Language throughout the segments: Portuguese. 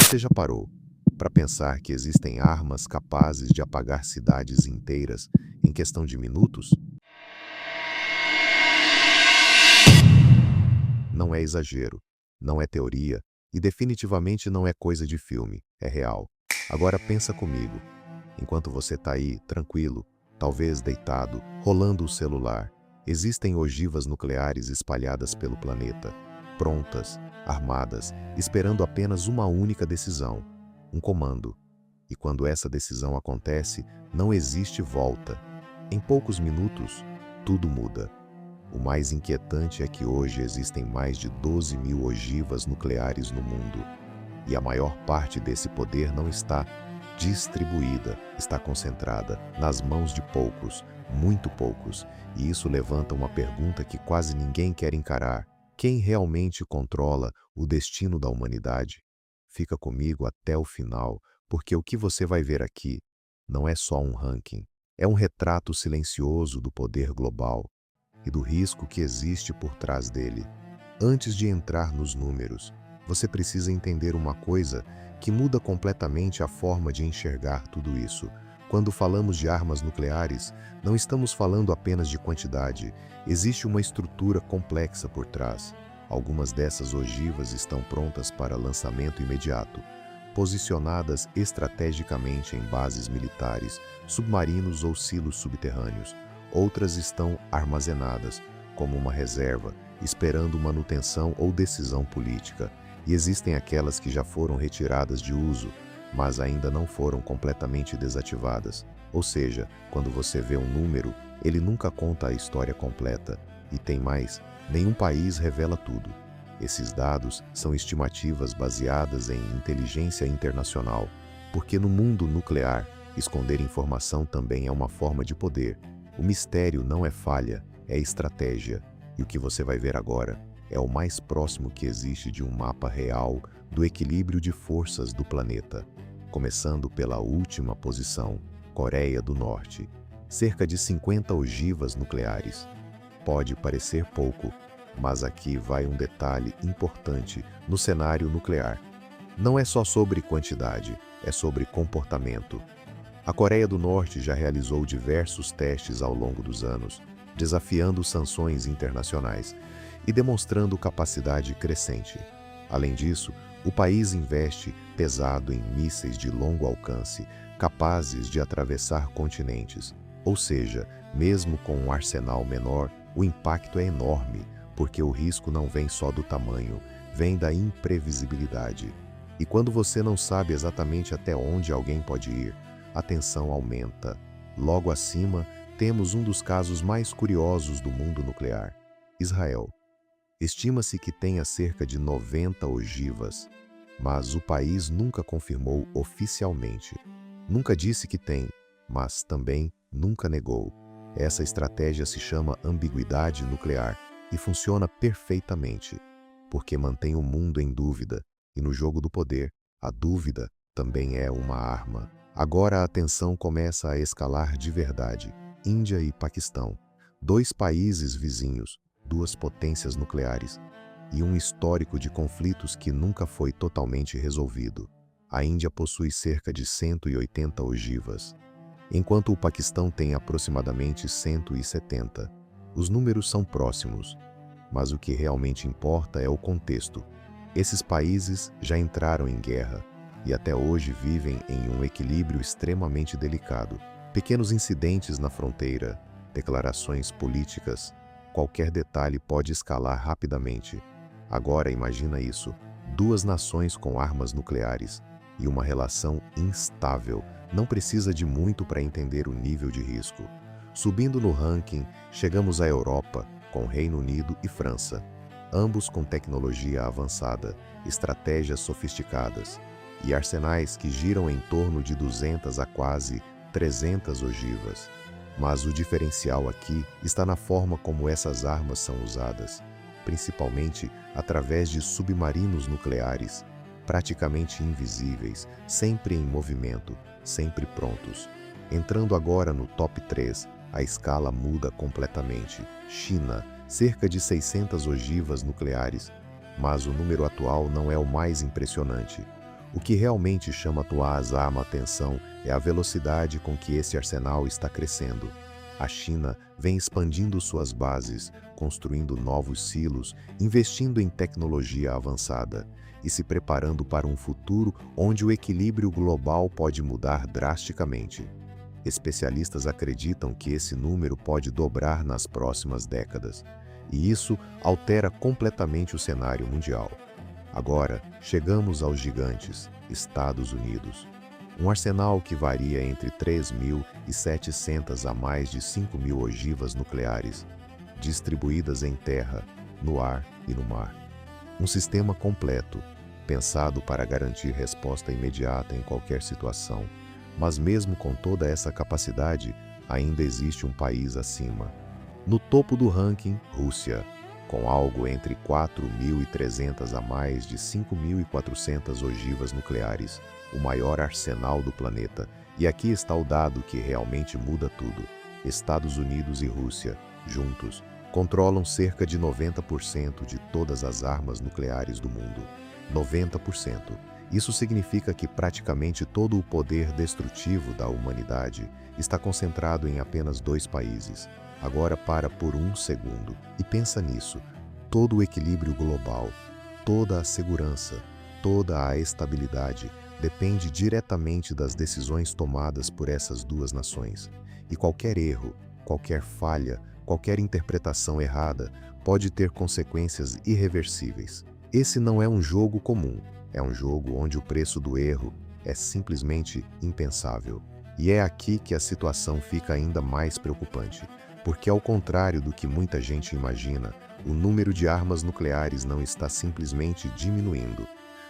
Você já parou para pensar que existem armas capazes de apagar cidades inteiras em questão de minutos? Não é exagero, não é teoria e definitivamente não é coisa de filme, é real. Agora pensa comigo, enquanto você está aí, tranquilo, talvez deitado, rolando o celular, existem ogivas nucleares espalhadas pelo planeta, prontas, armadas, esperando apenas uma única decisão, um comando. E quando essa decisão acontece, não existe volta. Em poucos minutos, tudo muda. O mais inquietante é que hoje existem mais de 12.000 ogivas nucleares no mundo, e a maior parte desse poder não está distribuída, está concentrada nas mãos de poucos, muito poucos, e isso levanta uma pergunta que quase ninguém quer encarar: quem realmente controla o destino da humanidade? Fica comigo até o final, porque o que você vai ver aqui não é só um ranking, é um retrato silencioso do poder global e do risco que existe por trás dele. Antes de entrar nos números, você precisa entender uma coisa que muda completamente a forma de enxergar tudo isso. Quando falamos de armas nucleares, não estamos falando apenas de quantidade, existe uma estrutura complexa por trás. Algumas dessas ogivas estão prontas para lançamento imediato, posicionadas estrategicamente em bases militares, submarinos ou silos subterrâneos. Outras estão armazenadas, como uma reserva, esperando manutenção ou decisão política. E existem aquelas que já foram retiradas de uso, mas ainda não foram completamente desativadas. Ou seja, quando você vê um número, ele nunca conta a história completa. E tem mais, nenhum país revela tudo. Esses dados são estimativas baseadas em inteligência internacional, porque no mundo nuclear, esconder informação também é uma forma de poder. O mistério não é falha, é estratégia. E o que você vai ver agora é o mais próximo que existe de um mapa real do equilíbrio de forças do planeta. Começando pela última posição, Coreia do Norte. Cerca de 50 ogivas nucleares. Pode parecer pouco, mas aqui vai um detalhe importante no cenário nuclear. Não é só sobre quantidade, é sobre comportamento. A Coreia do Norte já realizou diversos testes ao longo dos anos, desafiando sanções internacionais e demonstrando capacidade crescente. Além disso, o país investe pesado em mísseis de longo alcance, capazes de atravessar continentes. Ou seja, mesmo com um arsenal menor, o impacto é enorme, porque o risco não vem só do tamanho, vem da imprevisibilidade. E quando você não sabe exatamente até onde alguém pode ir, a tensão aumenta. Logo acima, temos um dos casos mais curiosos do mundo nuclear: Israel. Estima-se que tenha cerca de 90 ogivas, mas o país nunca confirmou oficialmente. Nunca disse que tem, mas também nunca negou. Essa estratégia se chama ambiguidade nuclear e funciona perfeitamente, porque mantém o mundo em dúvida, e no jogo do poder, a dúvida também é uma arma. Agora a tensão começa a escalar de verdade. Índia e Paquistão, dois países vizinhos, duas potências nucleares, e um histórico de conflitos que nunca foi totalmente resolvido. A Índia possui cerca de 180 ogivas, enquanto o Paquistão tem aproximadamente 170. Os números são próximos, mas o que realmente importa é o contexto. Esses países já entraram em guerra e até hoje vivem em um equilíbrio extremamente delicado. Pequenos incidentes na fronteira, declarações políticas, qualquer detalhe pode escalar rapidamente. Agora imagina isso: duas nações com armas nucleares e uma relação instável. Não precisa de muito para entender o nível de risco. Subindo no ranking, chegamos à Europa, com Reino Unido e França, ambos com tecnologia avançada, estratégias sofisticadas e arsenais que giram em torno de 200 a quase 300 ogivas. Mas o diferencial aqui está na forma como essas armas são usadas, principalmente através de submarinos nucleares, praticamente invisíveis, sempre em movimento, sempre prontos. Entrando agora no top 3, a escala muda completamente. China, cerca de 600 ogivas nucleares, mas o número atual não é o mais impressionante. O que realmente chama tua atenção é a velocidade com que esse arsenal está crescendo. A China vem expandindo suas bases, construindo novos silos, investindo em tecnologia avançada e se preparando para um futuro onde o equilíbrio global pode mudar drasticamente. Especialistas acreditam que esse número pode dobrar nas próximas décadas, e isso altera completamente o cenário mundial. Agora, chegamos aos gigantes, Estados Unidos. Um arsenal que varia entre 3.700 a mais de 5.000 ogivas nucleares, distribuídas em terra, no ar e no mar. Um sistema completo, pensado para garantir resposta imediata em qualquer situação. Mas mesmo com toda essa capacidade, ainda existe um país acima. No topo do ranking, Rússia, com algo entre 4.300 a mais de 5.400 ogivas nucleares, o maior arsenal do planeta. E aqui está o dado que realmente muda tudo. Estados Unidos e Rússia, juntos, controlam cerca de 90% de todas as armas nucleares do mundo. 90%. Isso significa que praticamente todo o poder destrutivo da humanidade está concentrado em apenas 2 países. Agora para por um segundo e pensa nisso. Todo o equilíbrio global, toda a segurança, toda a estabilidade depende diretamente das decisões tomadas por essas 2 nações. E qualquer erro, qualquer falha, qualquer interpretação errada pode ter consequências irreversíveis. Esse não é um jogo comum, é um jogo onde o preço do erro é simplesmente impensável. E é aqui que a situação fica ainda mais preocupante, porque ao contrário do que muita gente imagina, o número de armas nucleares não está simplesmente diminuindo.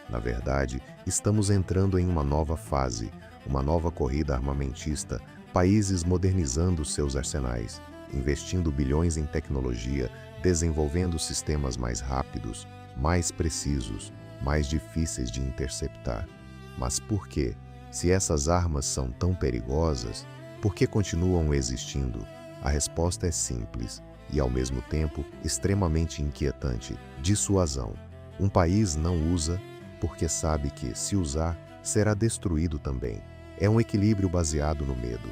Na verdade, estamos entrando em uma nova fase, uma nova corrida armamentista, países modernizando seus arsenais, investindo bilhões em tecnologia, desenvolvendo sistemas mais rápidos, mais precisos, mais difíceis de interceptar. Mas por quê? Se essas armas são tão perigosas, por que continuam existindo? A resposta é simples e, ao mesmo tempo, extremamente inquietante: dissuasão. Um país não usa porque sabe que, se usar, será destruído também. É um equilíbrio baseado no medo.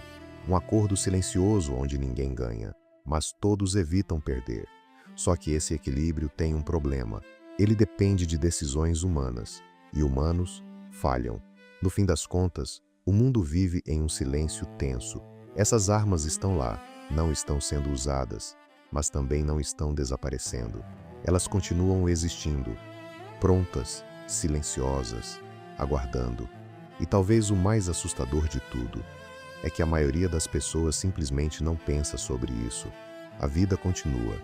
Um acordo silencioso onde ninguém ganha, mas todos evitam perder. Só que esse equilíbrio tem um problema. Ele depende de decisões humanas, e humanos falham. No fim das contas, o mundo vive em um silêncio tenso. Essas armas estão lá, não estão sendo usadas, mas também não estão desaparecendo. Elas continuam existindo, prontas, silenciosas, aguardando. E talvez o mais assustador de tudo é que a maioria das pessoas simplesmente não pensa sobre isso. A vida continua,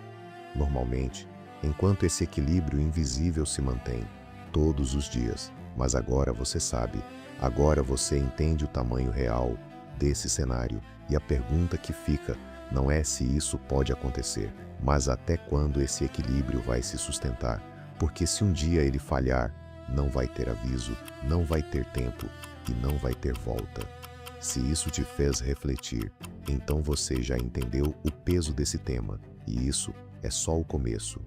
normalmente, enquanto esse equilíbrio invisível se mantém, todos os dias. Mas agora você sabe, agora você entende o tamanho real desse cenário, e a pergunta que fica não é se isso pode acontecer, mas até quando esse equilíbrio vai se sustentar, porque se um dia ele falhar, não vai ter aviso, não vai ter tempo e não vai ter volta. Se isso te fez refletir, então você já entendeu o peso desse tema, e isso é só o começo.